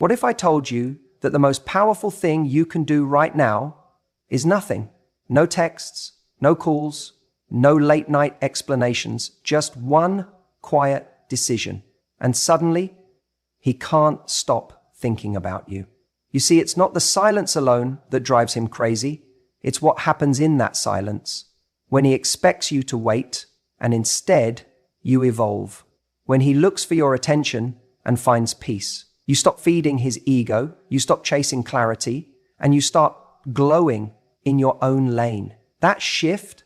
What if I told you that the most powerful thing you can do right now is nothing? No texts, no calls, no late night explanations, just one quiet decision. And suddenly, he can't stop thinking about you. You see, it's not the silence alone that drives him crazy. It's what happens in that silence. When he expects you to wait, and instead, you evolve. When he looks for your attention and finds peace. You stop feeding his ego, you stop chasing clarity, and you start glowing in your own lane. That shift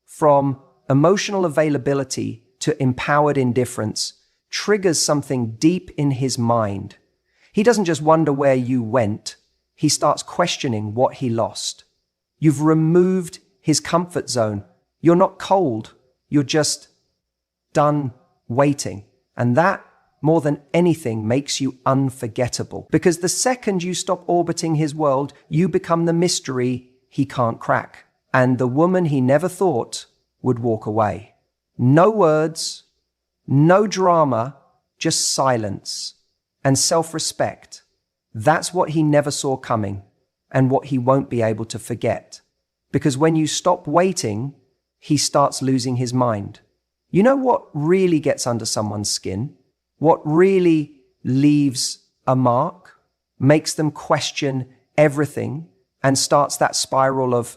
from emotional availability to empowered indifference triggers something deep in his mind. He doesn't just wonder where you went, he starts questioning what he lost. You've removed his comfort zone. You're not cold, you're just done waiting. And that, more than anything, makes you unforgettable. Because the second you stop orbiting his world, you become the mystery he can't crack. And the woman he never thought would walk away. No words, no drama, just silence and self-respect. That's what he never saw coming and what he won't be able to forget. Because when you stop waiting, he starts losing his mind. You know what really gets under someone's skin? What really leaves a mark, makes them question everything, and starts that spiral of,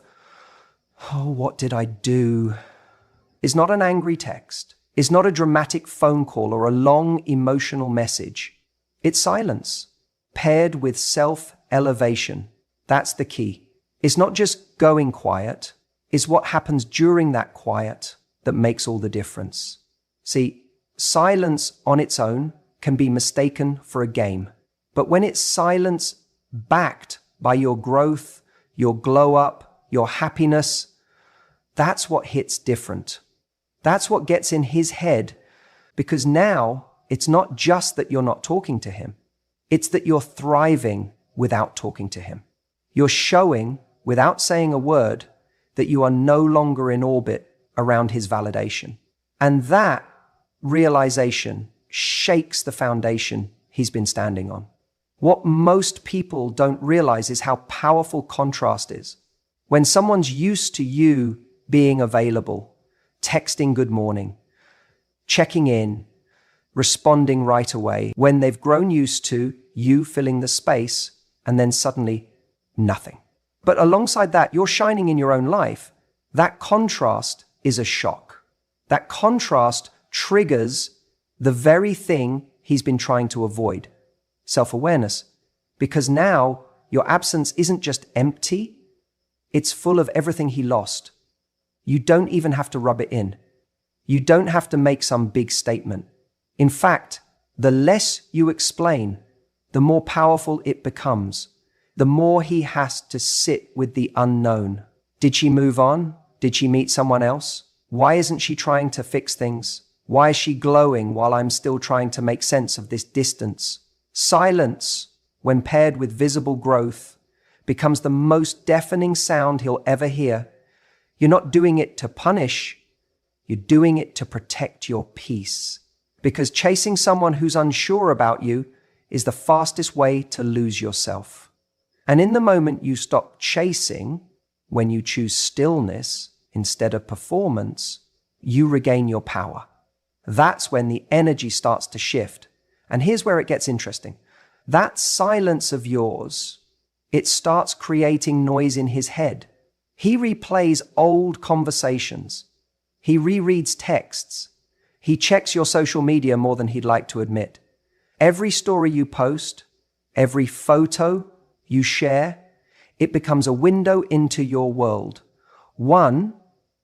oh, what did I do? Is not an angry text. It's not a dramatic phone call or a long emotional message. It's silence, paired with self-elevation. That's the key. It's not just going quiet. It's what happens during that quiet that makes all the difference. See, silence on its own can be mistaken for a game. But when it's silence backed by your growth, your glow up, your happiness, that's what hits different. That's what gets in his head, because now it's not just that you're not talking to him. It's that you're thriving without talking to him. You're showing, without saying a word, that you are no longer in orbit around his validation. And that realization shakes the foundation he's been standing on. What most people don't realize is how powerful contrast is. When someone's used to you being available, texting good morning, checking in, responding right away, when they've grown used to you filling the space, and then suddenly nothing. But alongside that, you're shining in your own life. That contrast is a shock. That contrast triggers the very thing he's been trying to avoid, self-awareness. Because now your absence isn't just empty, it's full of everything he lost. You don't even have to rub it in. You don't have to make some big statement. In fact, the less you explain, the more powerful it becomes. The more he has to sit with the unknown. Did she move on? Did she meet someone else? Why isn't she trying to fix things? Why is she glowing while I'm still trying to make sense of this distance? Silence, when paired with visible growth, becomes the most deafening sound he'll ever hear. You're not doing it to punish, you're doing it to protect your peace. Because chasing someone who's unsure about you is the fastest way to lose yourself. And in the moment you stop chasing, when you choose stillness instead of performance, you regain your power. That's when the energy starts to shift. And here's where it gets interesting. That silence of yours, it starts creating noise in his head. He replays old conversations. He rereads texts. He checks your social media more than he'd like to admit. Every story you post, every photo you share, it becomes a window into your world. One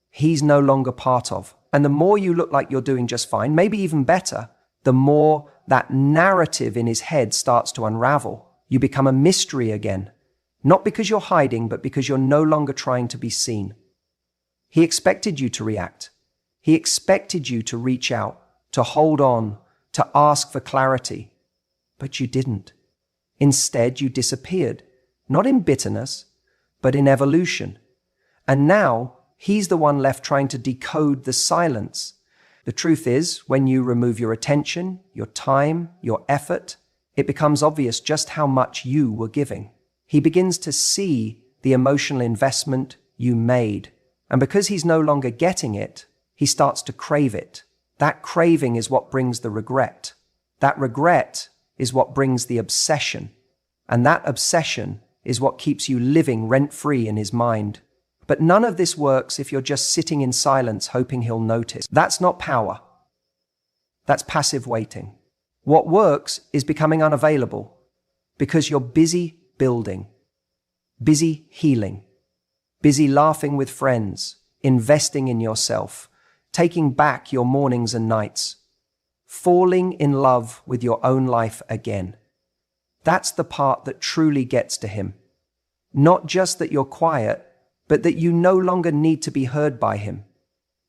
he's no longer part of. And the more you look like you're doing just fine, maybe even better, the more that narrative in his head starts to unravel. You become a mystery again. Not because you're hiding, but because you're no longer trying to be seen. He expected you to react. He expected you to reach out, to hold on, to ask for clarity. But you didn't. Instead, you disappeared, not in bitterness, but in evolution. And now, he's the one left trying to decode the silence. The truth is, when you remove your attention, your time, your effort, it becomes obvious just how much you were giving. He begins to see the emotional investment you made. And because he's no longer getting it, he starts to crave it. That craving is what brings the regret. That regret is what brings the obsession. And that obsession is what keeps you living rent-free in his mind. But none of this works if you're just sitting in silence hoping he'll notice. That's not power. That's passive waiting. What works is becoming unavailable because you're busy building, busy healing, busy laughing with friends, investing in yourself, taking back your mornings and nights, falling in love with your own life again. That's the part that truly gets to him. Not just that you're quiet, but that you no longer need to be heard by him.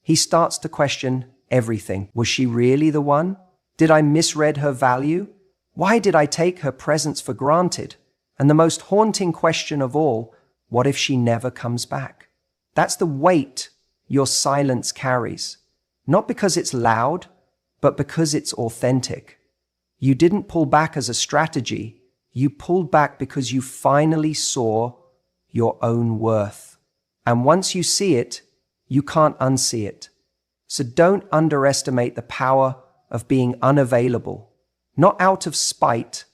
He starts to question everything. Was she really the one? Did I misread her value? Why did I take her presence for granted? And the most haunting question of all, what if she never comes back? That's the weight your silence carries. Not because it's loud, but because it's authentic. You didn't pull back as a strategy. You pulled back because you finally saw your own worth. And once you see it, you can't unsee it. So don't underestimate the power of being unavailable, not out of spite,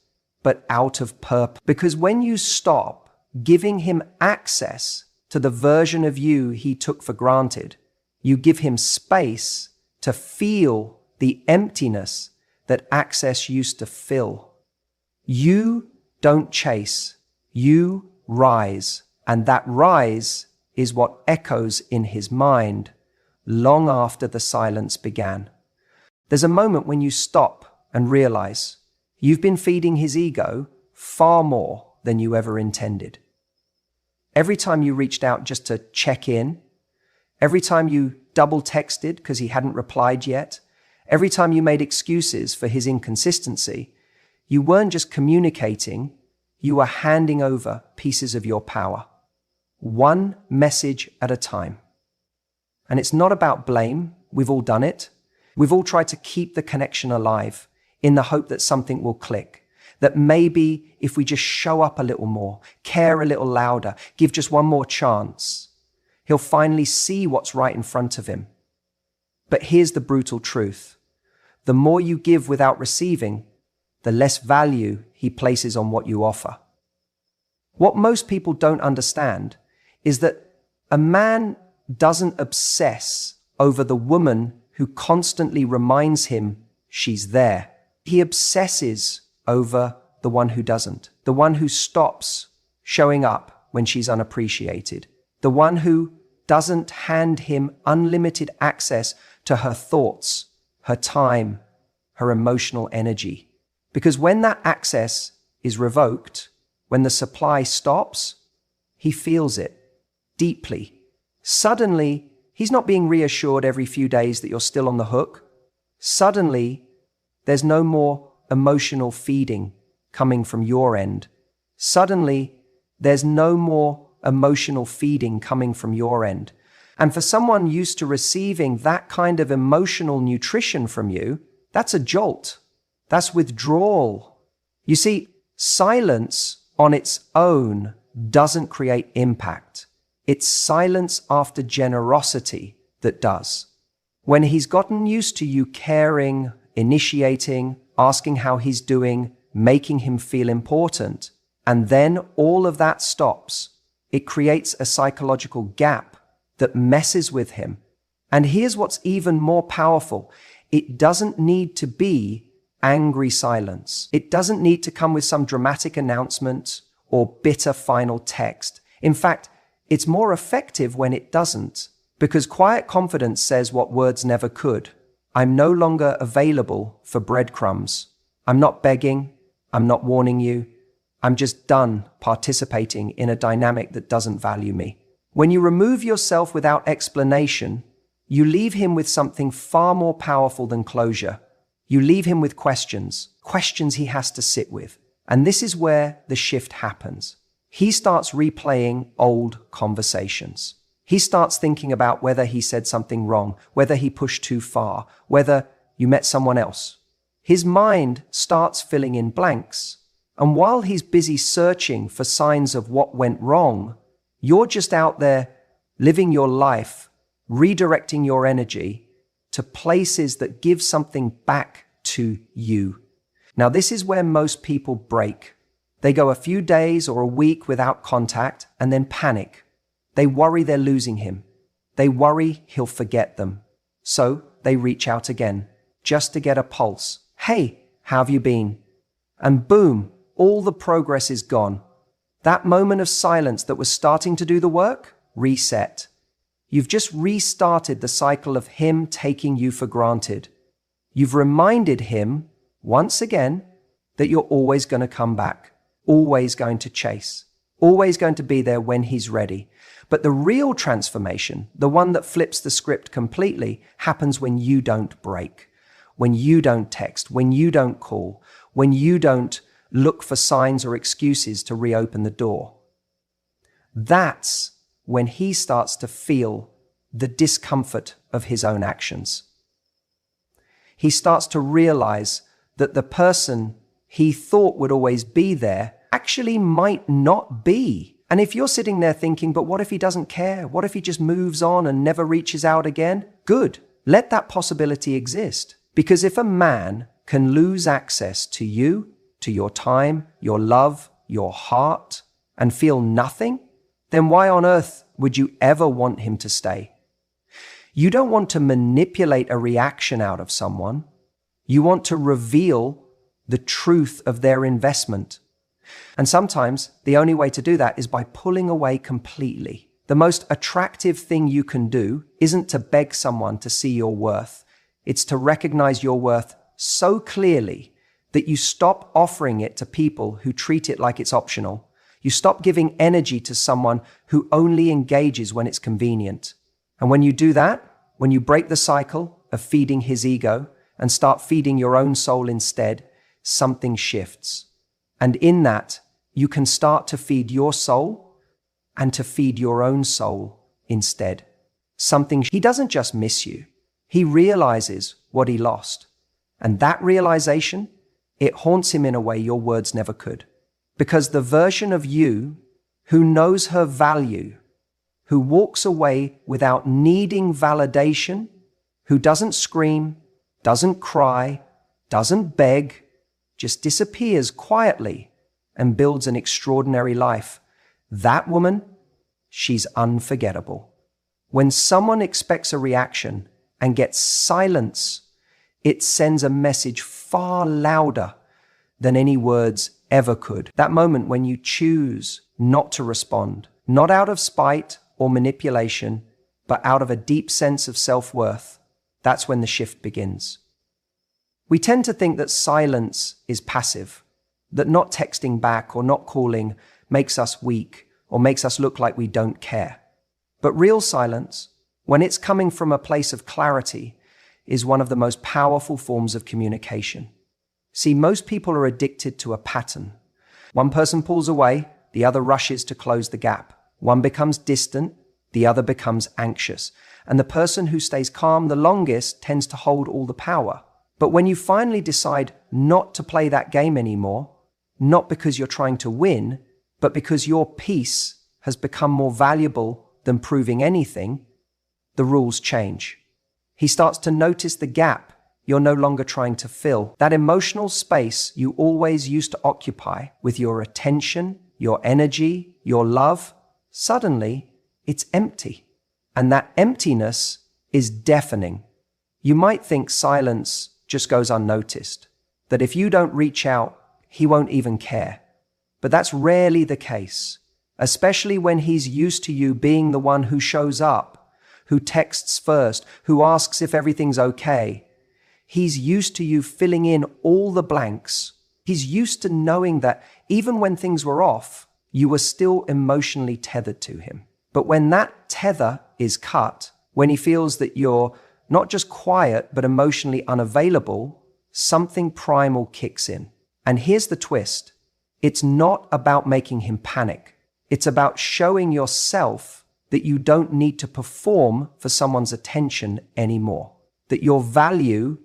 but out of purpose. Because when you stop giving him access to the version of you he took for granted, you give him space to feel the emptiness that access used to fill. You don't chase, you rise, and that rise is what echoes in his mind long after the silence began. There's a moment when you stop and realize you've been feeding his ego far more than you ever intended. Every time you reached out just to check in, every time you double texted because he hadn't replied yet, every time you made excuses for his inconsistency, you weren't just communicating, you were handing over pieces of your power. One message at a time. And it's not about blame. We've all done it. We've all tried to keep the connection alive in the hope that something will click. That maybe if we just show up a little more, care a little louder, give just one more chance, he'll finally see what's right in front of him. But here's the brutal truth. The more you give without receiving, the less value he places on what you offer. What most people don't understand is that a man doesn't obsess over the woman who constantly reminds him she's there. He obsesses over the one who doesn't, the one who stops showing up when she's unappreciated, the one who doesn't hand him unlimited access to her thoughts, her time, her emotional energy. Because when that access is revoked, when the supply stops, he feels it deeply. Suddenly, he's not being reassured every few days that you're still on the hook. Suddenly, there's no more emotional feeding coming from your end. Suddenly, there's no more emotional feeding coming from your end. And for someone used to receiving that kind of emotional nutrition from you, that's a jolt. That's withdrawal. You see, silence on its own doesn't create impact. It's silence after generosity that does. When he's gotten used to you caring, initiating, asking how he's doing, making him feel important, and then all of that stops, it creates a psychological gap that messes with him. And here's what's even more powerful. It doesn't need to be angry silence. It doesn't need to come with some dramatic announcement or bitter final text. In fact, it's more effective when it doesn't, because quiet confidence says what words never could. I'm no longer available for breadcrumbs. I'm not begging. I'm not warning you. I'm just done participating in a dynamic that doesn't value me. When you remove yourself without explanation, you leave him with something far more powerful than closure. You leave him with questions he has to sit with. And this is where the shift happens. He starts replaying old conversations. He starts thinking about whether he said something wrong, whether he pushed too far, whether you met someone else. His mind starts filling in blanks. And while he's busy searching for signs of what went wrong, you're just out there living your life, redirecting your energy to places that give something back to you. Now, this is where most people break. They go a few days or a week without contact and then panic. They worry they're losing him. They worry he'll forget them. So they reach out again, just to get a pulse. Hey, how have you been? And boom, all the progress is gone. That moment of silence that was starting to do the work, reset. You've just restarted the cycle of him taking you for granted. You've reminded him, once again, that you're always going to come back, always going to chase, always going to be there when he's ready. But the real transformation, the one that flips the script completely, happens when you don't break, when you don't text, when you don't call, when you don't look for signs or excuses to reopen the door. That's when he starts to feel the discomfort of his own actions. He starts to realize that the person he thought would always be there actually might not be. And if you're sitting there thinking, but what if he doesn't care? What if he just moves on and never reaches out again? Good. Let that possibility exist. Because if a man can lose access to you, to your time, your love, your heart, and feel nothing, then why on earth would you ever want him to stay? You don't want to manipulate a reaction out of someone. You want to reveal the truth of their investment. And sometimes the only way to do that is by pulling away completely. The most attractive thing you can do isn't to beg someone to see your worth. It's to recognize your worth so clearly that you stop offering it to people who treat it like it's optional. You stop giving energy to someone who only engages when it's convenient. And when you do that, when you break the cycle of feeding his ego and start feeding your own soul instead, something shifts. And in that, you can start to feed your soul and to feed your own soul instead. He doesn't just miss you. He realizes what he lost. And that realization, it haunts him in a way your words never could. Because the version of you who knows her value, who walks away without needing validation, who doesn't scream, doesn't cry, doesn't beg, just disappears quietly and builds an extraordinary life. That woman, she's unforgettable. When someone expects a reaction and gets silence, it sends a message far louder than any words ever could. That moment when you choose not to respond, not out of spite or manipulation, but out of a deep sense of self-worth, that's when the shift begins. We tend to think that silence is passive, that not texting back or not calling makes us weak or makes us look like we don't care. But real silence, when it's coming from a place of clarity, is one of the most powerful forms of communication. See, most people are addicted to a pattern. One person pulls away, the other rushes to close the gap. One becomes distant, the other becomes anxious. And the person who stays calm the longest tends to hold all the power. But when you finally decide not to play that game anymore, not because you're trying to win, but because your peace has become more valuable than proving anything, the rules change. He starts to notice the gap you're no longer trying to fill. That emotional space you always used to occupy with your attention, your energy, your love, suddenly it's empty. And that emptiness is deafening. You might think silence just goes unnoticed, that if you don't reach out, he won't even care. But that's rarely the case, especially when he's used to you being the one who shows up, who texts first, who asks if everything's okay. He's used to you filling in all the blanks. He's used to knowing that even when things were off, you were still emotionally tethered to him. But when that tether is cut, when he feels that you're not just quiet, but emotionally unavailable, something primal kicks in. And here's the twist. It's not about making him panic. It's about showing yourself that you don't need to perform for someone's attention anymore. That your value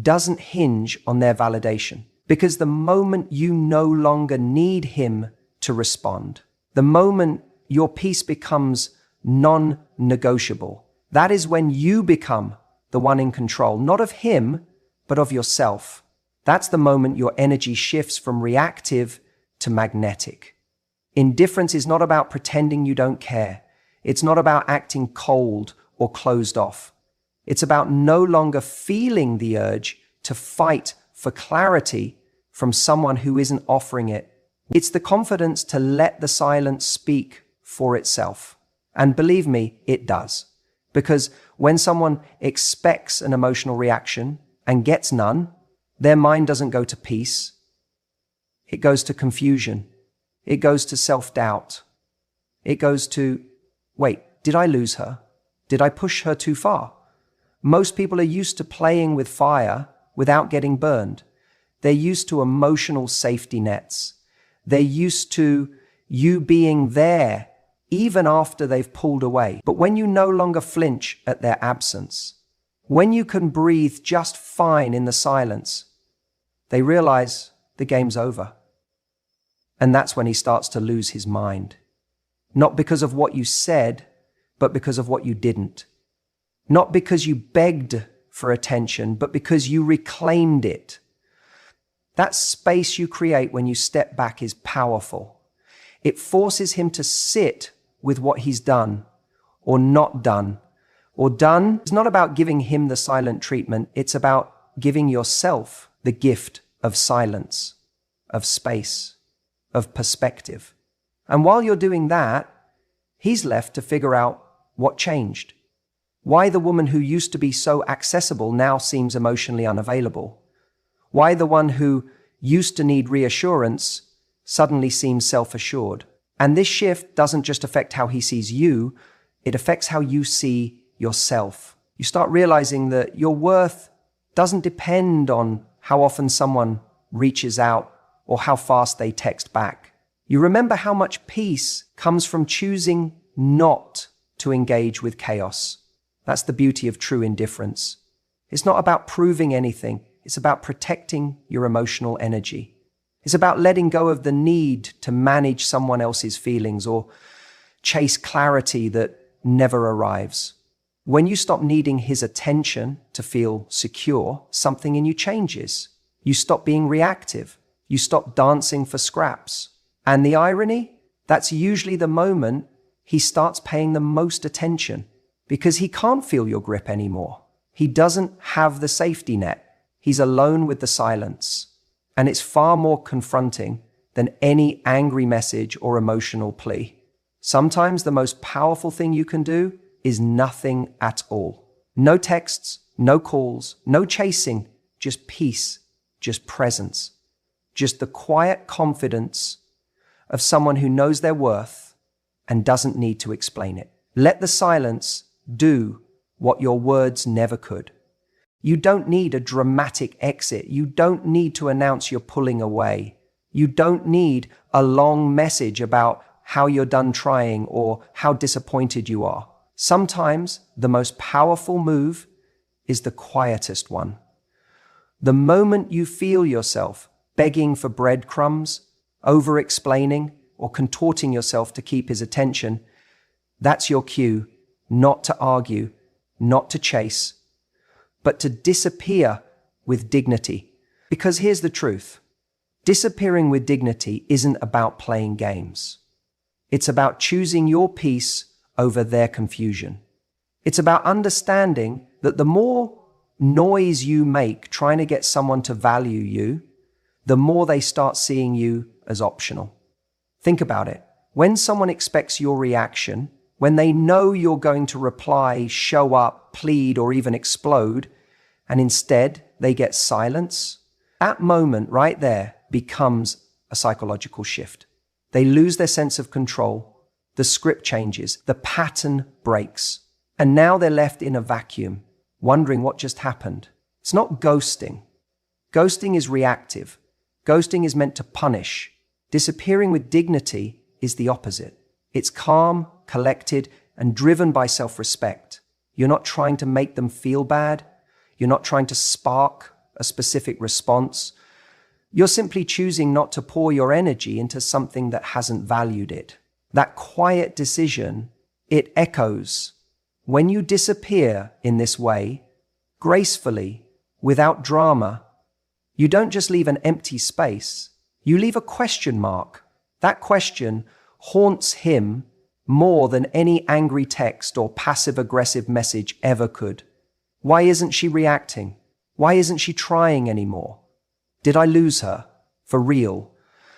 doesn't hinge on their validation. Because the moment you no longer need him to respond, the moment your peace becomes non-negotiable, that is when you become the one in control, not of him, but of yourself. That's the moment your energy shifts from reactive to magnetic. Indifference is not about pretending you don't care. It's not about acting cold or closed off. It's about no longer feeling the urge to fight for clarity from someone who isn't offering it. It's the confidence to let the silence speak for itself. And believe me, it does. Because when someone expects an emotional reaction and gets none, their mind doesn't go to peace. It goes to confusion. It goes to self-doubt. It goes to, wait, did I lose her? Did I push her too far? Most people are used to playing with fire without getting burned. They're used to emotional safety nets. They're used to you being there even after they've pulled away. But when you no longer flinch at their absence, when you can breathe just fine in the silence, they realize the game's over. And that's when he starts to lose his mind. Not because of what you said, but because of what you didn't. Not because you begged for attention, but because you reclaimed it. That space you create when you step back is powerful. It forces him to sit with what he's done or not done. Or done is not about giving him the silent treatment. It's about giving yourself the gift of silence, of space, of perspective. And while you're doing that, he's left to figure out what changed. Why the woman who used to be so accessible now seems emotionally unavailable. Why the one who used to need reassurance suddenly seems self-assured. And this shift doesn't just affect how he sees you, it affects how you see yourself. You start realizing that your worth doesn't depend on how often someone reaches out or how fast they text back. You remember how much peace comes from choosing not to engage with chaos. That's the beauty of true indifference. It's not about proving anything. It's about protecting your emotional energy. It's about letting go of the need to manage someone else's feelings or chase clarity that never arrives. When you stop needing his attention to feel secure, something in you changes. You stop being reactive. You stop dancing for scraps. And the irony? That's usually the moment he starts paying the most attention because he can't feel your grip anymore. He doesn't have the safety net. He's alone with the silence. And it's far more confronting than any angry message or emotional plea. Sometimes the most powerful thing you can do is nothing at all. No texts, no calls, no chasing, just peace, just presence, just the quiet confidence of someone who knows their worth and doesn't need to explain it. Let the silence do what your words never could. You don't need a dramatic exit. You don't need to announce you're pulling away. You don't need a long message about how you're done trying or how disappointed you are. Sometimes the most powerful move is the quietest one. The moment you feel yourself begging for breadcrumbs, over-explaining, or contorting yourself to keep his attention, that's your cue not to argue, not to chase, but to disappear with dignity. Because here's the truth. Disappearing with dignity isn't about playing games. It's about choosing your peace over their confusion. It's about understanding that the more noise you make trying to get someone to value you, the more they start seeing you as optional. Think about it. When someone expects your reaction, when they know you're going to reply, show up, plead, or even explode, and instead they get silence, that moment right there becomes a psychological shift. They lose their sense of control, the script changes, the pattern breaks, and now they're left in a vacuum, wondering what just happened. It's not ghosting. Ghosting is reactive. Ghosting is meant to punish. Disappearing with dignity is the opposite. It's calm, collected, and driven by self-respect. You're not trying to make them feel bad. You're not trying to spark a specific response. You're simply choosing not to pour your energy into something that hasn't valued it. That quiet decision, it echoes. When you disappear in this way, gracefully, without drama, you don't just leave an empty space, you leave a question mark. That question haunts him more than any angry text or passive-aggressive message ever could. Why isn't she reacting? Why isn't she trying anymore? Did I lose her? For real?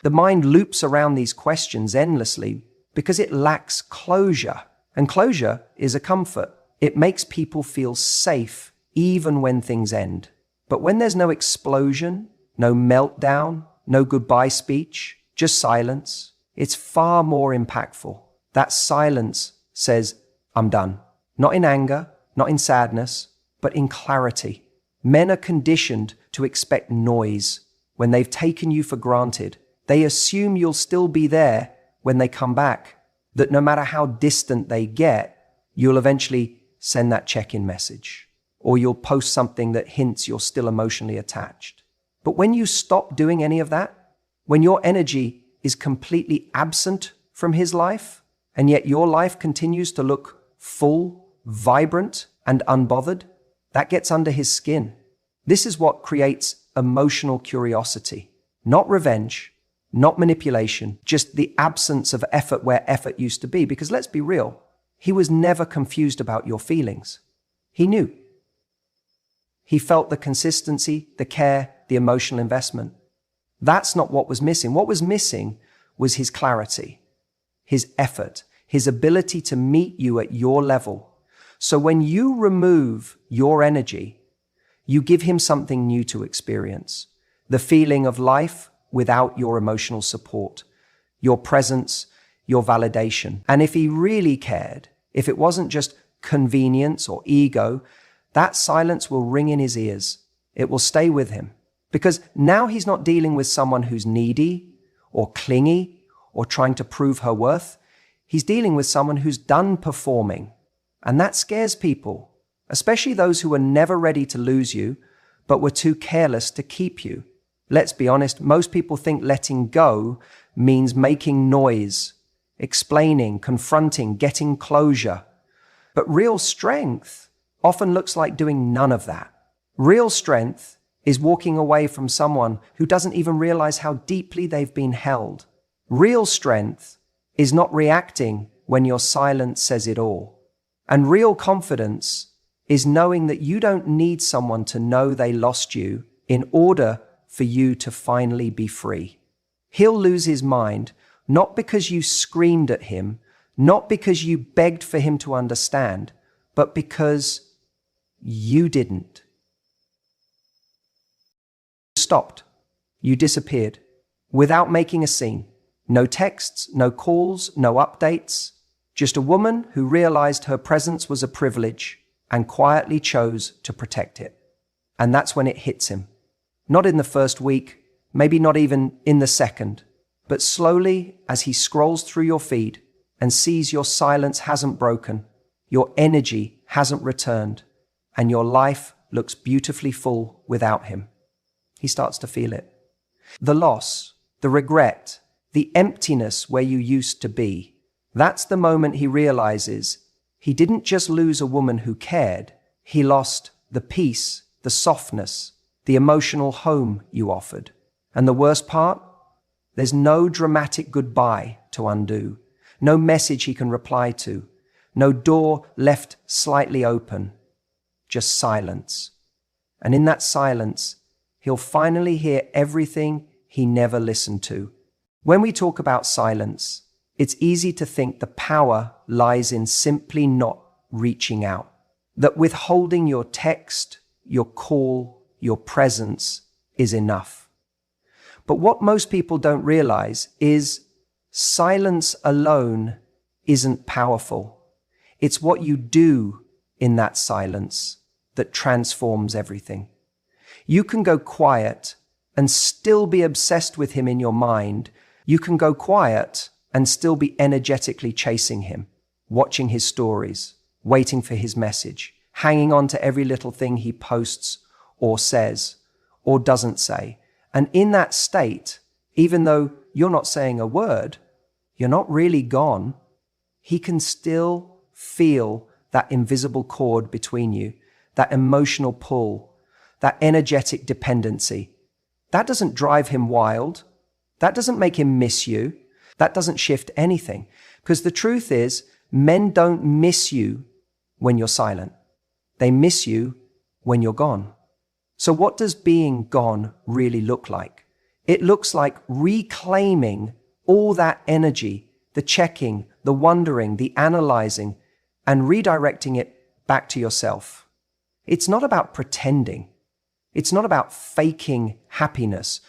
The mind loops around these questions endlessly because it lacks closure. And closure is a comfort. It makes people feel safe even when things end. But when there's no explosion, no meltdown, no goodbye speech, just silence, it's far more impactful. That silence says, I'm done. Not in anger, not in sadness, but in clarity. Men are conditioned to expect noise. When they've taken you for granted, they assume you'll still be there when they come back, that no matter how distant they get, you'll eventually send that check-in message, or you'll post something that hints you're still emotionally attached. But when you stop doing any of that, when your energy is completely absent from his life, and yet your life continues to look full, vibrant, and unbothered, that gets under his skin. This is what creates emotional curiosity. Not revenge, not manipulation, just the absence of effort where effort used to be. Because let's be real, he was never confused about your feelings. He knew. He felt the consistency, the care, the emotional investment. That's not what was missing. What was missing was his clarity, his effort, his ability to meet you at your level. So when you remove your energy, you give him something new to experience. The feeling of life without your emotional support, your presence, your validation. And if he really cared, if it wasn't just convenience or ego, that silence will ring in his ears. It will stay with him. Because now he's not dealing with someone who's needy or clingy or trying to prove her worth. He's dealing with someone who's done performing. And that scares people, especially those who were never ready to lose you, but were too careless to keep you. Let's be honest, most people think letting go means making noise, explaining, confronting, getting closure. But real strength often looks like doing none of that. Real strength is walking away from someone who doesn't even realize how deeply they've been held. Real strength is not reacting when your silence says it all. And real confidence is knowing that you don't need someone to know they lost you in order for you to finally be free. He'll lose his mind, not because you screamed at him, not because you begged for him to understand, but because you didn't. You stopped. You disappeared without making a scene. No texts, no calls, no updates. Just a woman who realized her presence was a privilege and quietly chose to protect it. And that's when it hits him. Not in the first week, maybe not even in the second, but slowly as he scrolls through your feed and sees your silence hasn't broken, your energy hasn't returned, and your life looks beautifully full without him. He starts to feel it. The loss, the regret, the emptiness where you used to be. That's the moment he realizes he didn't just lose a woman who cared, he lost the peace, the softness, the emotional home you offered. And the worst part? There's no dramatic goodbye to undo, no message he can reply to, no door left slightly open, just silence. And in that silence, he'll finally hear everything he never listened to. When we talk about silence, it's easy to think the power lies in simply not reaching out, that withholding your text, your call, your presence is enough. But what most people don't realize is silence alone isn't powerful. It's what you do in that silence that transforms everything. You can go quiet and still be obsessed with him in your mind. You can go quiet and still be energetically chasing him, watching his stories, waiting for his message, hanging on to every little thing he posts or says, or doesn't say. And in that state, even though you're not saying a word, you're not really gone, he can still feel that invisible cord between you, that emotional pull, that energetic dependency. That doesn't drive him wild. That doesn't make him miss you. That doesn't shift anything. Because the truth is, men don't miss you when you're silent. They miss you when you're gone. So what does being gone really look like? It looks like reclaiming all that energy, the checking, the wondering, the analyzing, and redirecting it back to yourself. It's not about pretending. It's not about faking happiness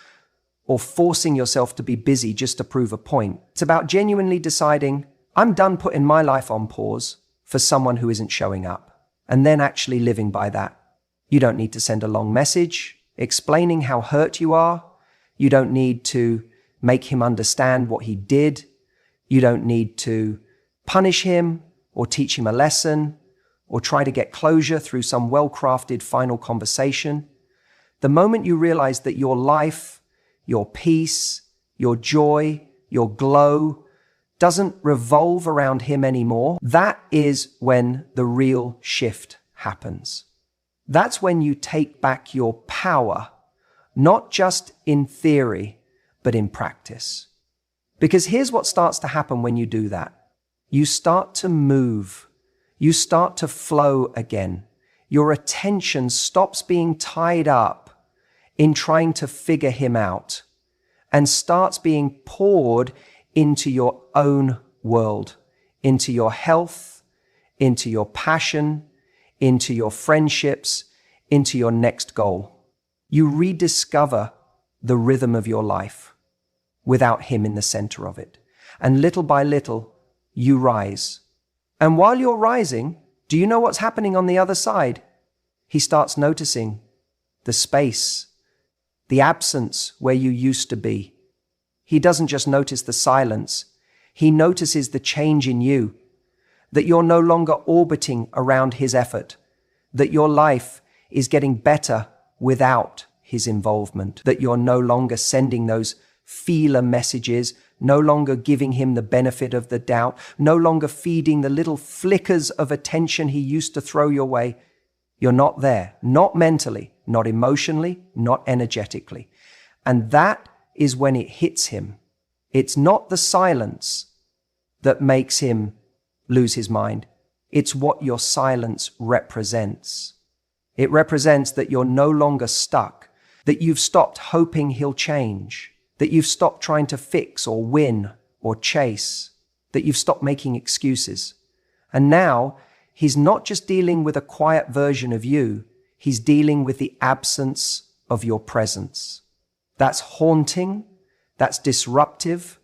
or forcing yourself to be busy just to prove a point. It's about genuinely deciding, I'm done putting my life on pause for someone who isn't showing up, and then actually living by that. You don't need to send a long message explaining how hurt you are. You don't need to make him understand what he did. You don't need to punish him or teach him a lesson or try to get closure through some well-crafted final conversation. The moment you realize that your life, your peace, your joy, your glow doesn't revolve around him anymore, that is when the real shift happens. That's when you take back your power, not just in theory, but in practice. Because here's what starts to happen when you do that. You start to move. You start to flow again. Your attention stops being tied up in trying to figure him out and starts being poured into your own world, into your health, into your passion, into your friendships, into your next goal. You rediscover the rhythm of your life without him in the center of it. And little by little, you rise. And while you're rising, do you know what's happening on the other side? He starts noticing the space, the absence where you used to be. He doesn't just notice the silence. He notices the change in you, that you're no longer orbiting around his effort, that your life is getting better without his involvement, that you're no longer sending those feeler messages, no longer giving him the benefit of the doubt, no longer feeding the little flickers of attention he used to throw your way. You're not there, not mentally, not emotionally, not energetically. And that is when it hits him. It's not the silence that makes him lose his mind. It's what your silence represents. It represents that you're no longer stuck, that you've stopped hoping he'll change, that you've stopped trying to fix or win or chase, that you've stopped making excuses. And now he's not just dealing with a quiet version of you, he's dealing with the absence of your presence. That's haunting, that's disruptive,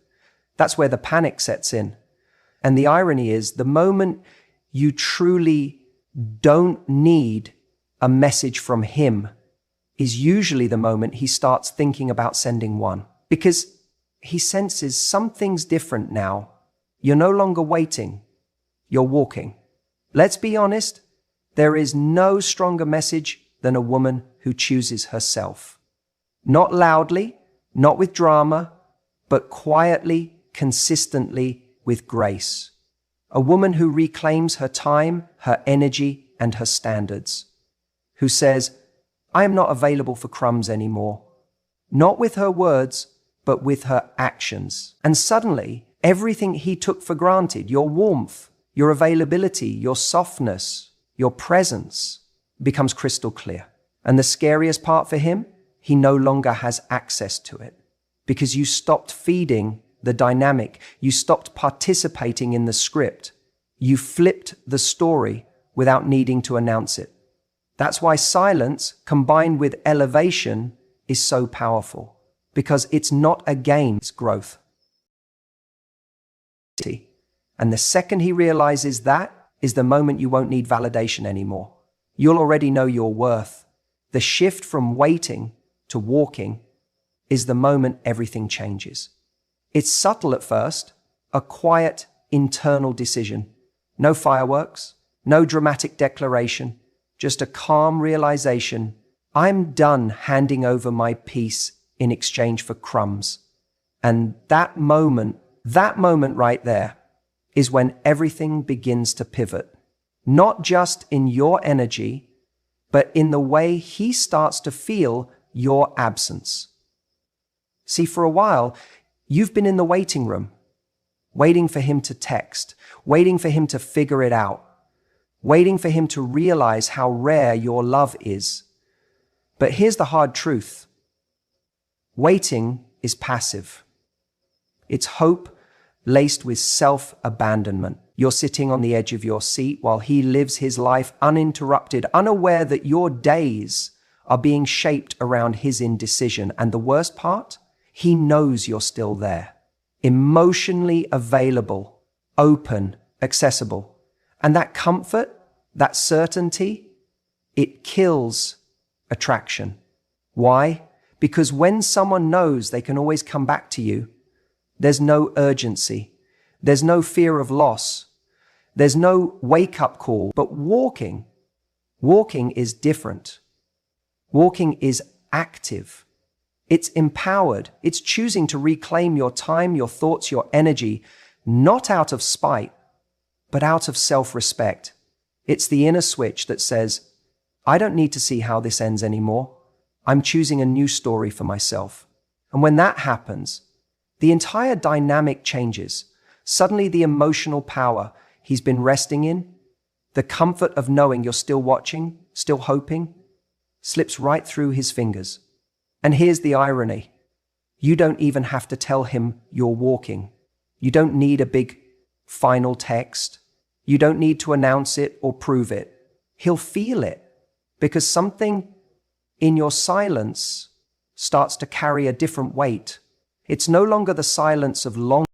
that's where the panic sets in. And the irony is, the moment you truly don't need a message from him is usually the moment he starts thinking about sending one. Because he senses something's different now. You're no longer waiting, you're walking. Let's be honest, there is no stronger message than a woman who chooses herself. Not loudly, not with drama, but quietly, consistently, with grace. A woman who reclaims her time, her energy, and her standards. Who says, I am not available for crumbs anymore. Not with her words, but with her actions. And suddenly, everything he took for granted, your warmth, your availability, your softness, your presence, becomes crystal clear. And the scariest part for him, he no longer has access to it. Because you stopped feeding the dynamic. You stopped participating in the script. You flipped the story without needing to announce it. That's why silence combined with elevation is so powerful. Because it's not a game, it's growth. And the second he realizes that is the moment you won't need validation anymore. You'll already know your worth. The shift from waiting to walking is the moment everything changes. It's subtle at first, a quiet internal decision. No fireworks, no dramatic declaration, just a calm realization I'm done handing over my peace in exchange for crumbs. And that moment right there is when everything begins to pivot. Not just in your energy, but in the way he starts to feel your absence. See, for a while, you've been in the waiting room, waiting for him to text, waiting for him to figure it out, waiting for him to realize how rare your love is. But here's the hard truth. Waiting is passive. It's hope laced with self-abandonment. You're sitting on the edge of your seat while he lives his life uninterrupted, unaware that your days are being shaped around his indecision. And the worst part? He knows you're still there, emotionally available, open, accessible. And that comfort, that certainty, it kills attraction. Why? Because when someone knows they can always come back to you, there's no urgency. There's no fear of loss. There's no wake-up call. But walking is different. Walking is active. It's empowered. It's choosing to reclaim your time, your thoughts, your energy, not out of spite, but out of self-respect. It's the inner switch that says, I don't need to see how this ends anymore. I'm choosing a new story for myself. And when that happens, the entire dynamic changes. Suddenly the emotional power he's been resting in, the comfort of knowing you're still watching, still hoping, slips right through his fingers. And here's the irony. You don't even have to tell him you're walking. You don't need a big final text. You don't need to announce it or prove it. He'll feel it because something in your silence starts to carry a different weight. It's no longer the silence of long